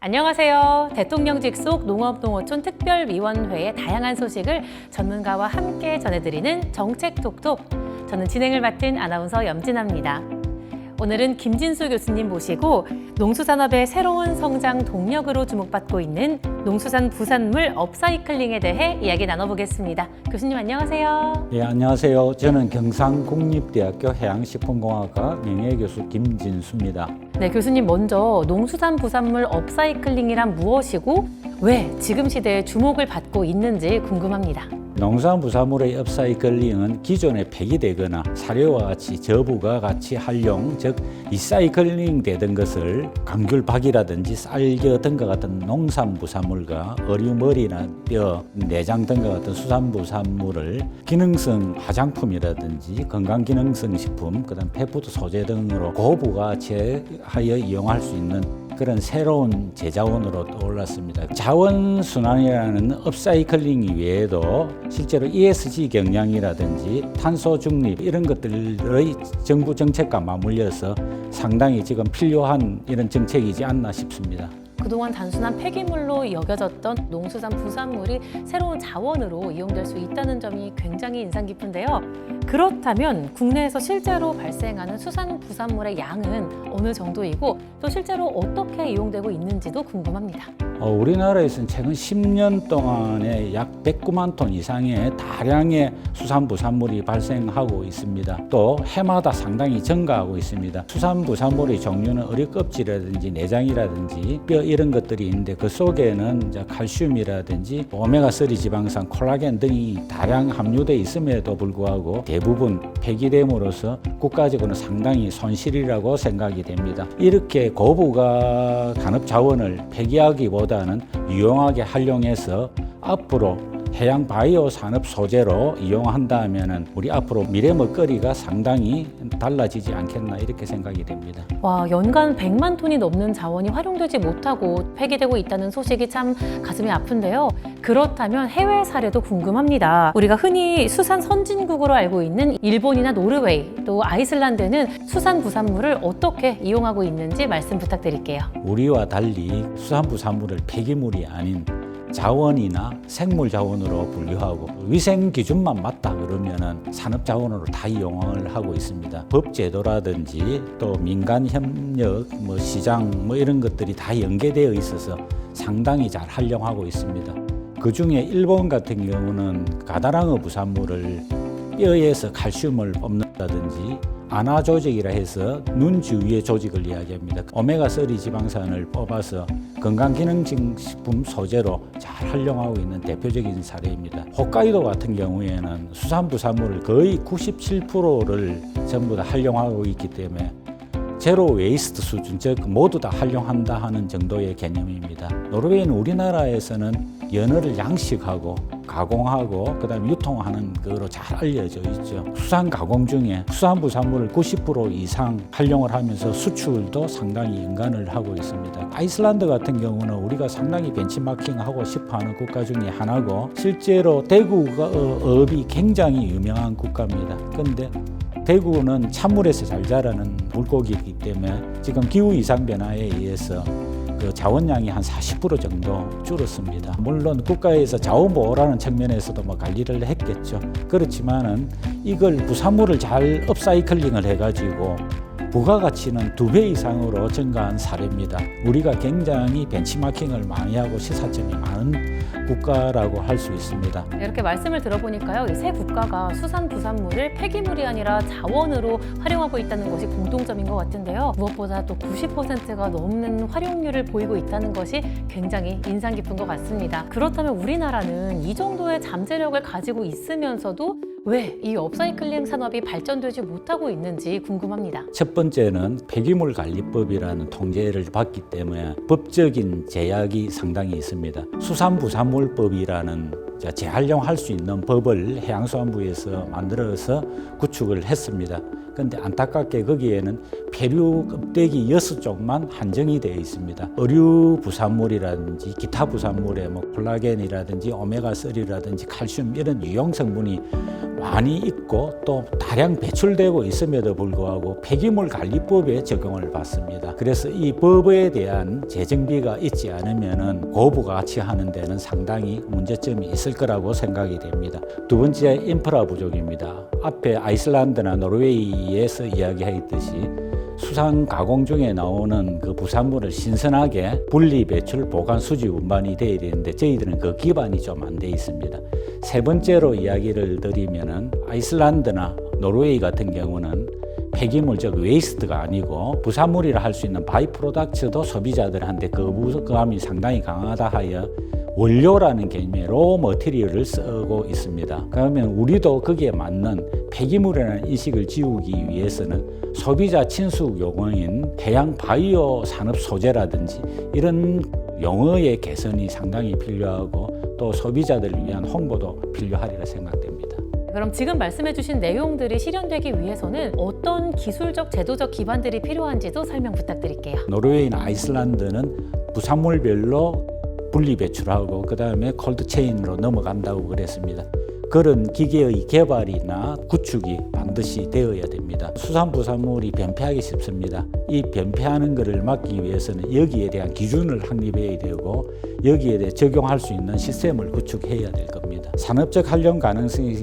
안녕하세요. 대통령 직속 농업농어촌 특별위원회의 다양한 소식을 전문가와 함께 전해드리는 정책톡톡. 저는 진행을 맡은 아나운서 염진아입니다. 오늘은 김진수 교수님 모시고 농수산업의 새로운 성장 동력으로 주목받고 있는 농수산 부산물 업사이클링에 대해 이야기 나눠보겠습니다. 교수님 안녕하세요. 네, 안녕하세요. 저는 경상국립대학교 해양식품공학과 명예교수 김진수입니다. 네, 교수님 먼저 농수산 부산물 업사이클링이란 무엇이고 왜 지금 시대에 주목을 받고 있는지 궁금합니다. 농수산 부산물의 업사이클링은 기존에 폐기되거나 사료와 같이 저부가가치 활용, 즉 리사이클링 되던 것을 감귤박이라든지 쌀겨 등과 같은 농산 부산물과 어류, 머리나 뼈, 내장 등과 같은 수산 부산물을 기능성 화장품이라든지 건강기능성 식품, 그다음 펫푸드 소재 등으로 고부가치하여 이용할 수 있는 그런 새로운 제자원으로 떠올랐습니다. 자원순환이라는 업사이클링 외에도 실제로 ESG 경량이라든지 탄소 중립 이런 것들의 정부 정책과 맞물려서 상당히 지금 필요한 이런 정책이지 않나 싶습니다. 그동안 단순한 폐기물로 여겨졌던 농수산 부산물이 새로운 자원으로 이용될 수 있다는 점이 굉장히 인상 깊은데요. 그렇다면 국내에서 실제로 발생하는 수산 부산물의 양은 어느 정도이고 또 실제로 어떻게 이용되고 있는지도 궁금합니다. 우리나라에서는 최근 10년 동안에 약 109만 톤 이상의 다량의 수산 부산물이 발생하고 있습니다. 또 해마다 상당히 증가하고 있습니다. 수산 부산물의 종류는 어류 껍질이라든지 내장이라든지 뼈 이런 것들이 있는데 그 속에는 이제 칼슘이라든지 오메가3 지방산, 콜라겐 등이 다량 함유되어 있음에도 불구하고 대부분 폐기됨으로써 국가적으로는 상당히 손실이라고 생각이 됩니다. 이렇게 고부가 간업 자원을 폐기하기보다는 유용하게 활용해서 앞으로 해양 바이오 산업 소재로 이용한다면 우리 앞으로 미래 먹거리가 상당히 달라지지 않겠나 이렇게 생각이 됩니다. 와, 연간 100만 톤이 넘는 자원이 활용되지 못하고 폐기되고 있다는 소식이 참 가슴이 아픈데요. 그렇다면 해외 사례도 궁금합니다. 우리가 흔히 수산 선진국으로 알고 있는 일본이나 노르웨이, 또 아이슬란드는 수산 부산물을 어떻게 이용하고 있는지 말씀 부탁드릴게요. 우리와 달리 수산 부산물을 폐기물이 아닌 자원이나 생물 자원으로 분류하고 위생 기준만 맞다 그러면은 산업 자원으로 다 이용을 하고 있습니다. 법 제도라든지 또 민간 협력, 시장 이런 것들이 다 연계되어 있어서 상당히 잘 활용하고 있습니다. 그 중에 일본 같은 경우는 가다랑어 부산물을 뼈에서 칼슘을 뽑는다든지 안화 조직이라 해서 눈 주위의 조직을 이야기합니다. 오메가3 지방산을 뽑아서 건강기능식품 소재로 잘 활용하고 있는 대표적인 사례입니다. 홋카이도 같은 경우에는 수산 부산물을 거의 97%를 전부 다 활용하고 있기 때문에 제로 웨이스트 수준, 즉 모두 다 활용한다 하는 정도의 개념입니다. 노르웨이는 우리나라에서는 연어를 양식하고 가공하고 그다음에 유통하는 거로 잘 알려져 있죠. 수산 가공 중에 수산 부산물을 90% 이상 활용을 하면서 수출도 상당히 연간을 하고 있습니다. 아이슬란드 같은 경우는 우리가 상당히 벤치마킹하고 싶어하는 국가 중에 하나고 실제로 대구업이 굉장히 유명한 국가입니다. 그런데 대구는 찬물에서 잘 자라는 물고기이기 때문에 지금 기후 이상 변화에 의해서 그 자원량이 한 40% 정도 줄었습니다. 물론 국가에서 자원보호라는 측면에서도 관리를 했겠죠. 그렇지만은 이걸 부산물을 잘 업사이클링을 해가지고 부가가치는 2배 이상으로 증가한 사례입니다. 우리가 굉장히 벤치마킹을 많이 하고 시사점이 많은 국가라고 할 수 있습니다. 이렇게 말씀을 들어보니까요, 이 세 국가가 수산 부산물을 폐기물이 아니라 자원으로 활용하고 있다는 것이 공통점인 것 같은데요. 무엇보다 또 90%가 넘는 활용률을 보이고 있다는 것이 굉장히 인상 깊은 것 같습니다. 그렇다면 우리나라는 이 정도의 잠재력을 가지고 있으면서도 왜 이 업사이클링 산업이 발전되지 못하고 있는지 궁금합니다. 첫 번째는 폐기물관리법이라는 통제를 받기 때문에 법적인 제약이 상당히 있습니다. 수산부산물법이라는 재활용할 수 있는 법을 해양수산부에서 만들어서 구축을 했습니다. 그런데 안타깝게 거기에는 폐류 껍데기 6쪽만 한정이 되어 있습니다. 어류 부산물이라든지 기타 부산물에 콜라겐이라든지 오메가3라든지 칼슘 이런 유용 성분이 많이 있고 또 다량 배출되고 있음에도 불구하고 폐기물 관리법에 적용을 받습니다. 그래서 이 법에 대한 재정비가 있지 않으면은 고부가치 하는 데는 상당히 문제점이 있을 거라고 생각이 됩니다. 두 번째, 인프라 부족입니다. 앞에 아이슬란드나 노르웨이에서 이야기했듯이 수산 가공 중에 나오는 그 부산물을 신선하게 분리 배출, 보관, 수지, 운반이 돼야 되는데 저희들은 그 기반이 좀 안 돼 있습니다. 세 번째로 이야기를 드리면은 아이슬란드나 노르웨이 같은 경우는 폐기물, 즉 웨이스트가 아니고 부산물이라 할 수 있는 바이 프로덕트도 소비자들한테 거부감이 상당히 강하다 하여 원료라는 개념의 로 머티리얼을 쓰고 있습니다. 그러면 우리도 거기에 맞는 폐기물이라는 인식을 지우기 위해서는 소비자 친숙 용어인 해양 바이오 산업 소재라든지 이런 용어의 개선이 상당히 필요하고 또 소비자들을 위한 홍보도 필요하리라 생각됩니다. 그럼 지금 말씀해주신 내용들이 실현되기 위해서는 어떤 기술적, 제도적 기반들이 필요한지도 설명 부탁드릴게요. 노르웨이나 아이슬란드는 부산물별로 분리 배출하고 그 다음에 콜드체인으로 넘어간다고 그랬습니다. 그런 기계의 개발이나 구축이 반드시 되어야 됩니다. 수산부산물이 변폐하기 쉽습니다. 이 변폐하는 것을 막기 위해서는 여기에 대한 기준을 확립해야 되고 여기에 대해 적용할 수 있는 시스템을 구축해야 될 겁니다. 산업적 활용 가능성이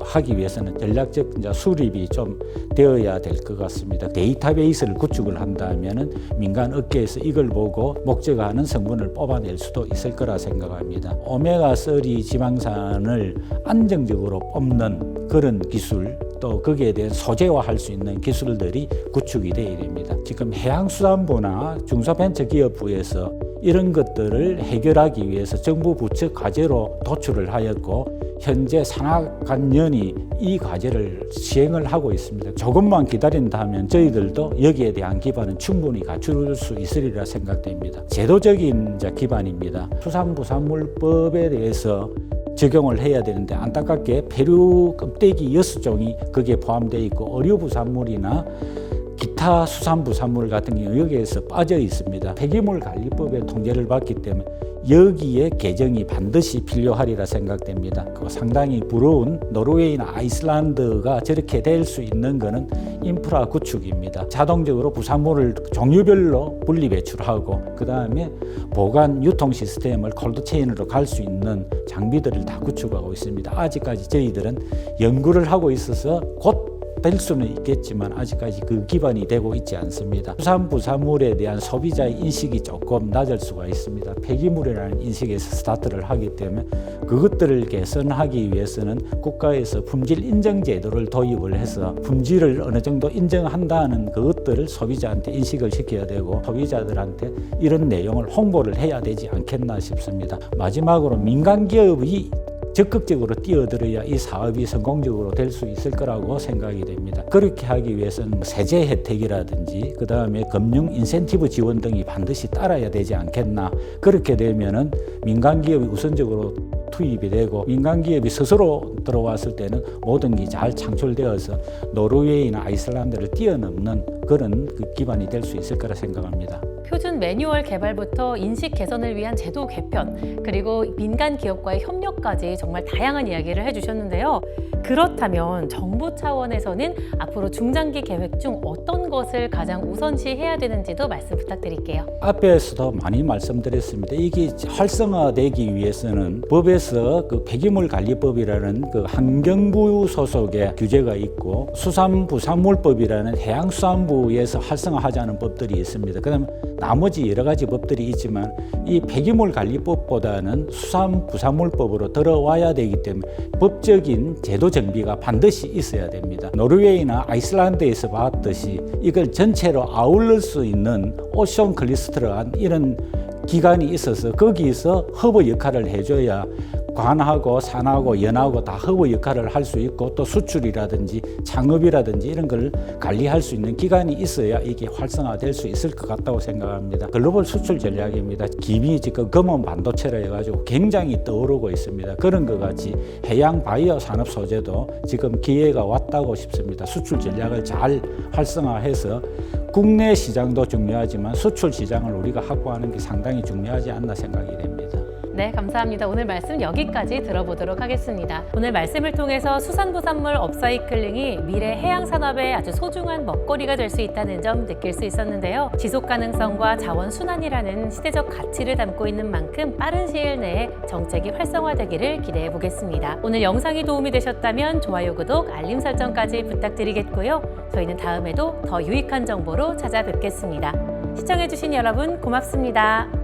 하기 위해서는 전략적 수립이 좀 되어야 될 것 같습니다. 데이터베이스를 구축을 한다면 민간 업계에서 이걸 보고 목적하는 성분을 뽑아낼 수도 있을 거라 생각합니다. 오메가3 지방산을 안정적으로 뽑는 그런 기술, 또 거기에 대한 소재화할 수 있는 기술들이 구축이 되어야 됩니다. 지금 해양수산부나 중소벤처기업부에서 이런 것들을 해결하기 위해서 정부 부처 과제로 도출을 하였고 현재 산하관연이 이 과제를 시행을 하고 있습니다. 조금만 기다린다면 저희들도 여기에 대한 기반은 충분히 갖출 수 있으리라 생각됩니다. 제도적인 기반입니다. 수산부산물법에 대해서 적용을 해야 되는데 안타깝게 페류 껍데기 6종이 거기에 포함되어 있고 어류부산물이나 기타 수산부산물 같은 경우 여기에서 빠져 있습니다. 폐기물 관리법의 통제를 받기 때문에 여기에 개정이 반드시 필요하리라 생각됩니다. 상당히 부러운 노르웨이나 아이슬란드가 저렇게 될 수 있는 것은 인프라 구축입니다. 자동적으로 부산물을 종류별로 분리 배출하고 그 다음에 보관 유통 시스템을 콜드체인으로 갈 수 있는 장비들을 다 구축하고 있습니다. 아직까지 저희들은 연구를 하고 있어서 곧 될 수는 있겠지만 아직까지 그 기반이 되고 있지 않습니다. 수산부산물에 대한 소비자의 인식이 조금 낮을 수가 있습니다. 폐기물이라는 인식에서 스타트를 하기 때문에 그것들을 개선하기 위해서는 국가에서 품질 인정 제도를 도입을 해서 품질을 어느 정도 인정한다는 그것들을 소비자한테 인식을 시켜야 되고 소비자들한테 이런 내용을 홍보를 해야 되지 않겠나 싶습니다. 마지막으로 민간기업이 적극적으로 뛰어들어야 이 사업이 성공적으로 될 수 있을 거라고 생각이 됩니다. 그렇게 하기 위해서는 세제 혜택이라든지 그 다음에 금융 인센티브 지원 등이 반드시 따라야 되지 않겠나. 그렇게 되면은 민간기업이 우선적으로 투입이 되고 민간기업이 스스로 들어왔을 때는 모든 게 잘 창출되어서 노르웨이나 아이슬란드를 뛰어넘는 그런 기반이 될 수 있을 거라 생각합니다. 표준 매뉴얼 개발부터 인식 개선을 위한 제도 개편, 그리고 민간 기업과의 협력까지 정말 다양한 이야기를 해주셨는데요. 그렇다면 정부 차원에서는 앞으로 중장기 계획 중 어떤 것을 가장 우선시해야 되는지도 말씀 부탁드릴게요. 앞에서도 많이 말씀드렸습니다. 이게 활성화되기 위해서는 법에서 그 폐기물관리법이라는 그 환경부 소속의 규제가 있고 수산부산물법이라는 해양수산부에서 활성화하자는 법들이 있습니다. 그다음 나머지 여러 가지 법들이 있지만 이 폐기물관리법보다는 수산부산물법으로 들어와야 되기 때문에 법적인 제도 정비가 반드시 있어야 됩니다. 노르웨이나 아이슬란드에서 봤듯이 이걸 전체로 아울릴 수 있는 오션 클리스터라는 이런 기관이 있어서 거기서 허브 역할을 해줘야 관하고 산하고 연하고 다 허브 역할을 할 수 있고 또 수출이라든지 창업이라든지 이런 걸 관리할 수 있는 기관이 있어야 이게 활성화될 수 있을 것 같다고 생각합니다. 글로벌 수출 전략입니다. 김이 지금 검은 반도체라 해가지고 굉장히 떠오르고 있습니다. 그런 것 같이 해양 바이오 산업 소재도 지금 기회가 왔다고 싶습니다. 수출 전략을 잘 활성화해서 국내 시장도 중요하지만 수출 시장을 우리가 확보하는 게 상당히 중요하지 않나 생각이 됩니다. 네, 감사합니다. 오늘 말씀 여기까지 들어보도록 하겠습니다. 오늘 말씀을 통해서 수산부산물 업사이클링이 미래 해양 산업의 아주 소중한 먹거리가 될 수 있다는 점 느낄 수 있었는데요. 지속 가능성과 자원 순환이라는 시대적 가치를 담고 있는 만큼 빠른 시일 내에 정책이 활성화되기를 기대해 보겠습니다. 오늘 영상이 도움이 되셨다면 좋아요, 구독, 알림 설정까지 부탁드리겠고요. 저희는 다음에도 더 유익한 정보로 찾아뵙겠습니다. 시청해주신 여러분 고맙습니다.